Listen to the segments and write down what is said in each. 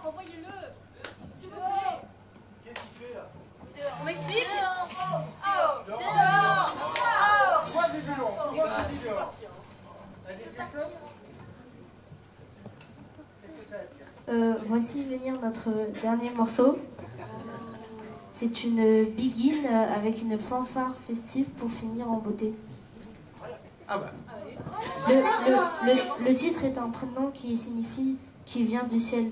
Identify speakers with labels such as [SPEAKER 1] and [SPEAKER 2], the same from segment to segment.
[SPEAKER 1] envoyez-le. S'il vous plaît.
[SPEAKER 2] Qu'est-ce qu'il fait là?
[SPEAKER 1] On m'explique?
[SPEAKER 2] Dehors. Moi des bulons. Moi des dehors. T'as dit quelque chose?
[SPEAKER 3] Voici venir notre dernier morceau. C'est une begin avec une fanfare festive pour finir en beauté.
[SPEAKER 2] Ah bah.
[SPEAKER 3] Le titre est un prénom qui signifie qui vient du ciel.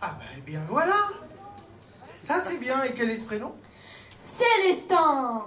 [SPEAKER 2] Ah bah eh bien voilà. Ça c'est bien. Et quel est ce prénom?
[SPEAKER 3] Célestin.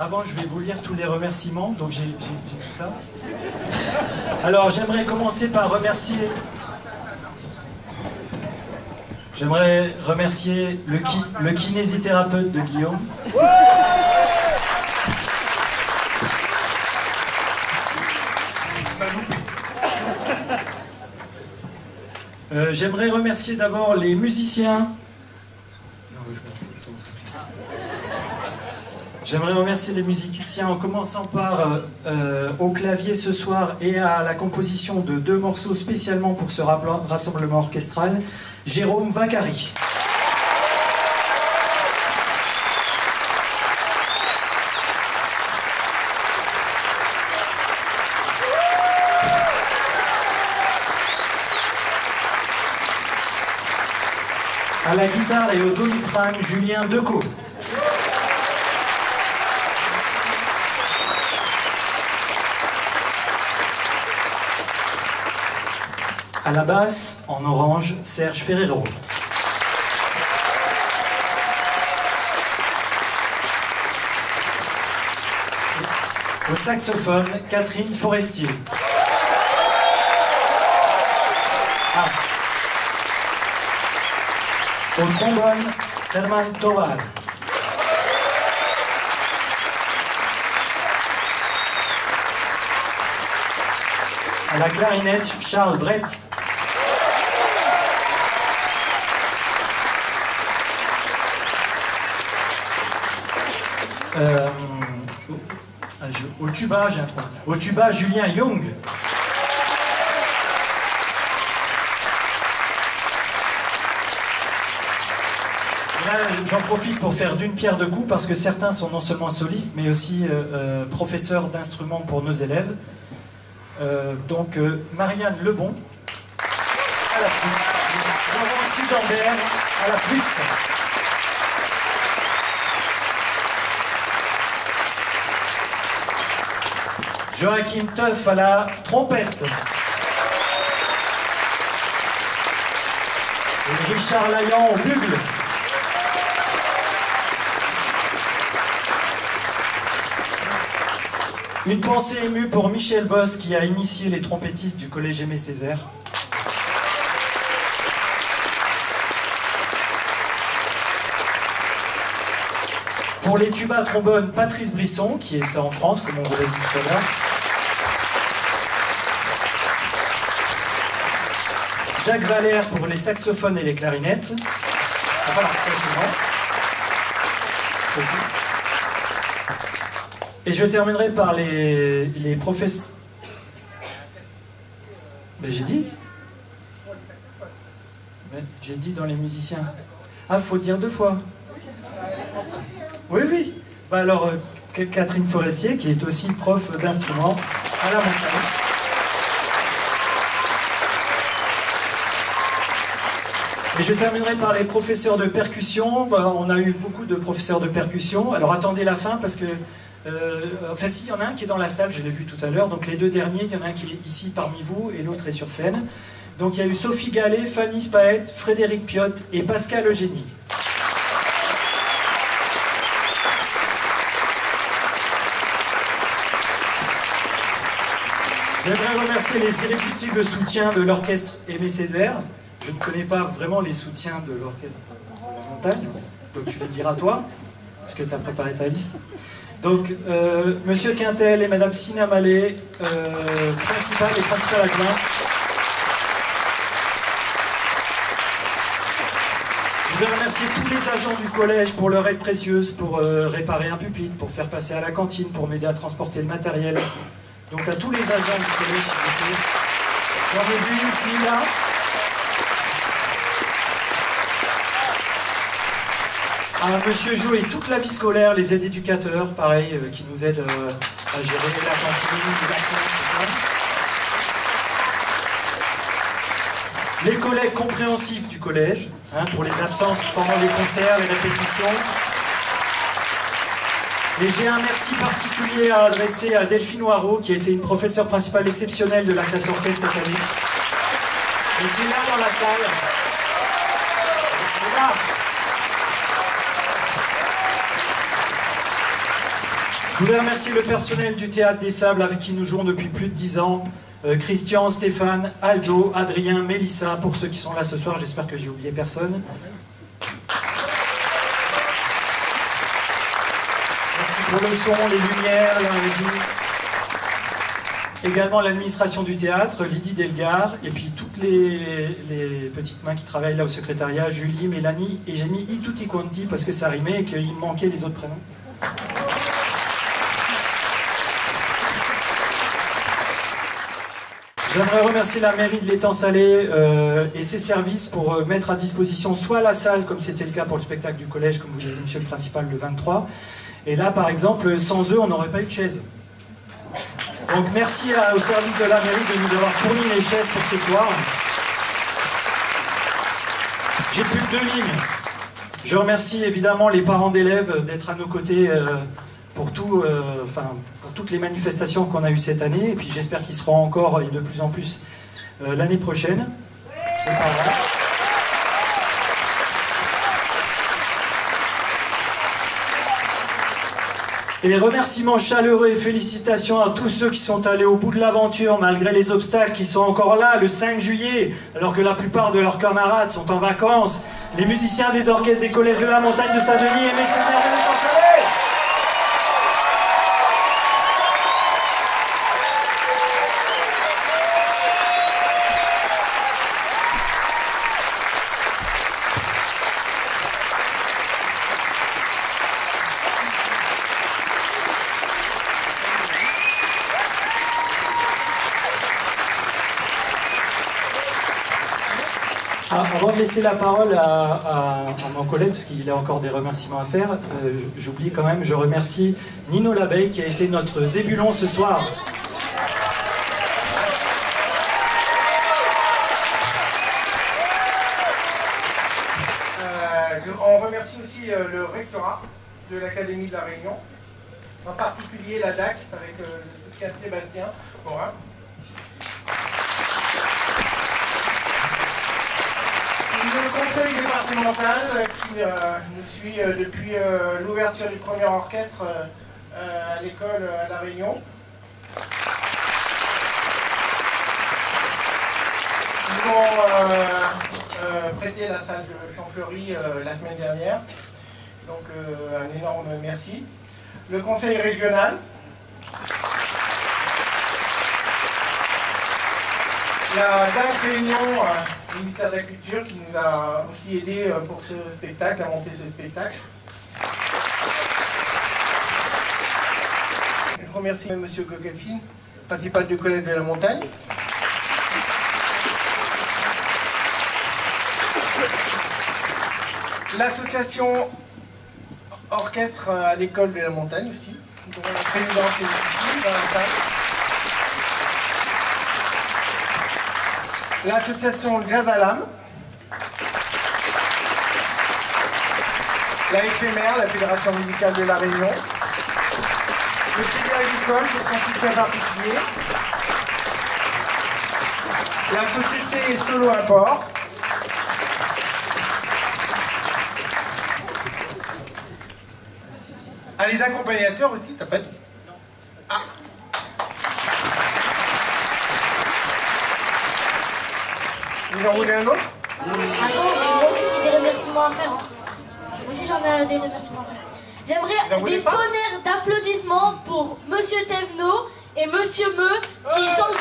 [SPEAKER 4] avant, je vais vous lire tous les remerciements, donc j'ai tout ça. Alors, j'aimerais commencer par remercier... J'aimerais remercier le kinésithérapeute de Guillaume. J'aimerais remercier d'abord les musiciens. J'aimerais remercier les musiciens en commençant par au clavier ce soir et à la composition de 2 morceaux spécialement pour ce rassemblement orchestral, Jérôme Vacari. À la guitare et au doliprane, Julien Decaux. À la basse, en orange, Serge Ferrero. Au saxophone, Catherine Forestier. Ah. Au trombone, Herman Tovar. À la clarinette, Charles Brett. Au tuba, j'ai un trou. Au tuba, Julien Young. Là, j'en profite pour faire d'une pierre deux coups parce que certains sont non seulement solistes mais aussi professeurs d'instruments pour nos élèves. Donc Marianne Lebon à la flûte, Laurent Cisambert à la flûte. Joachim Teuf à la trompette. Et Richard Laillan au bugle. Une pensée émue pour Michel Boss qui a initié les trompettistes du collège Aimé Césaire. Pour les tubas trombones, Patrice Brisson qui est en France, comme on vous l'a dit tout à l'heure. Jacques Valère pour les saxophones et les clarinettes. Enfin, et je terminerai par les professeurs. Mais j'ai dit. Mais j'ai dit dans les musiciens. Ah, faut dire 2 fois. Oui, oui. Bah alors, Catherine Forestier, qui est aussi prof d'instrument à la montagne. Et je terminerai par les professeurs de percussion. Bah, on a eu beaucoup de professeurs de percussion. Alors attendez la fin parce que... enfin si, il y en a un qui est dans la salle, je l'ai vu tout à l'heure. Donc les 2 derniers, il y en a un qui est ici parmi vous et l'autre est sur scène. Donc il y a eu Sophie Gallet, Fanny Spaet, Frédéric Piotte et Pascal Eugénie. J'aimerais remercier les irréductibles soutiens de l'orchestre Aimé Césaire. Je ne connais pas vraiment les soutiens de l'orchestre de la montagne, donc tu les diras toi, parce que tu as préparé ta liste. Donc, Monsieur Quintel et Madame Sina Mallet, principal et principal adjoint. Je voudrais remercier tous les agents du collège pour leur aide précieuse, pour réparer un pupitre, pour faire passer à la cantine, pour m'aider à transporter le matériel. Donc à tous les agents du collège, s'il vous plaît. J'en ai vu ici, là. À Monsieur Jo et toute la vie scolaire, les aides éducateurs, pareil, qui nous aident à gérer la cantine, les absents, tout ça. Les collègues compréhensifs du collège, hein, pour les absences pendant les concerts, les répétitions. Et j'ai un merci particulier à adresser à Delphine Noireau, qui a été une professeure principale exceptionnelle de la classe orchestre cette année. Et qui est là dans la salle. Là. Je voudrais remercier le personnel du Théâtre des Sables avec qui nous jouons depuis plus de 10 ans. Christian, Stéphane, Aldo, Adrien, Mélissa, pour ceux qui sont là ce soir, j'espère que j'ai oublié personne. Merci pour le son, les lumières, la régie. Également l'administration du théâtre, Lydie Delgar, et puis toutes les petites mains qui travaillent là au secrétariat, Julie, Mélanie, et j'ai mis I tutti quanti parce que ça rimait et qu'il me manquait les autres prénoms. J'aimerais remercier la mairie de l'Étang-Salé et ses services pour mettre à disposition soit la salle, comme c'était le cas pour le spectacle du collège, comme vous l'avez dit, monsieur le principal, le 23. Et là, par exemple, sans eux, on n'aurait pas eu de chaises. Donc merci au service de la mairie de nous avoir fourni les chaises pour ce soir. J'ai plus que 2 lignes. Je remercie évidemment les parents d'élèves d'être à nos côtés pour toutes les manifestations qu'on a eues cette année. Et puis j'espère qu'ils seront encore et de plus en plus l'année prochaine. Les parents. Et remerciements chaleureux et félicitations à tous ceux qui sont allés au bout de l'aventure malgré les obstacles, qui sont encore là le 5 juillet, alors que la plupart de leurs camarades sont en vacances. Les musiciens des orchestres des collèges de la Montagne de Saint-Denis et mes Césaire de l'Étang-Salé. Avant de laisser la parole à mon collègue, parce qu'il a encore des remerciements à faire, j'oublie quand même, je remercie Nino Labeille qui a été notre zébulon ce soir.
[SPEAKER 2] On remercie aussi le rectorat de l'Académie de la Réunion, en particulier la DAC avec le soutien de Sébastien Morin. Le conseil départemental qui nous suit depuis l'ouverture du premier orchestre à l'école à La Réunion. Nous avons prêté la salle de Champfleury la semaine dernière. Donc un énorme merci. Le conseil régional. La DAC Réunion, le ministère de la Culture, qui nous a aussi aidé pour ce spectacle, à monter ce spectacle. Je remercie M. Gogelsin, principal du Collège de la Montagne. L'association orchestre à l'école de la Montagne aussi, dont la présidente est ici, dans la salle. L'association Jazz à l'âme, la FMR, la Fédération musicale de La Réunion, le Crédit Agricole pour son soutien particulier, la société Solo Import, les accompagnateurs aussi, t'as pas dit? Ah. Vous en voulez un autre?
[SPEAKER 3] Attends, mais moi aussi j'ai des remerciements à faire. Hein. Moi aussi j'en ai des remerciements à faire. J'aimerais des tonnerres d'applaudissements pour Monsieur Thévenot et Monsieur Meux qui, sans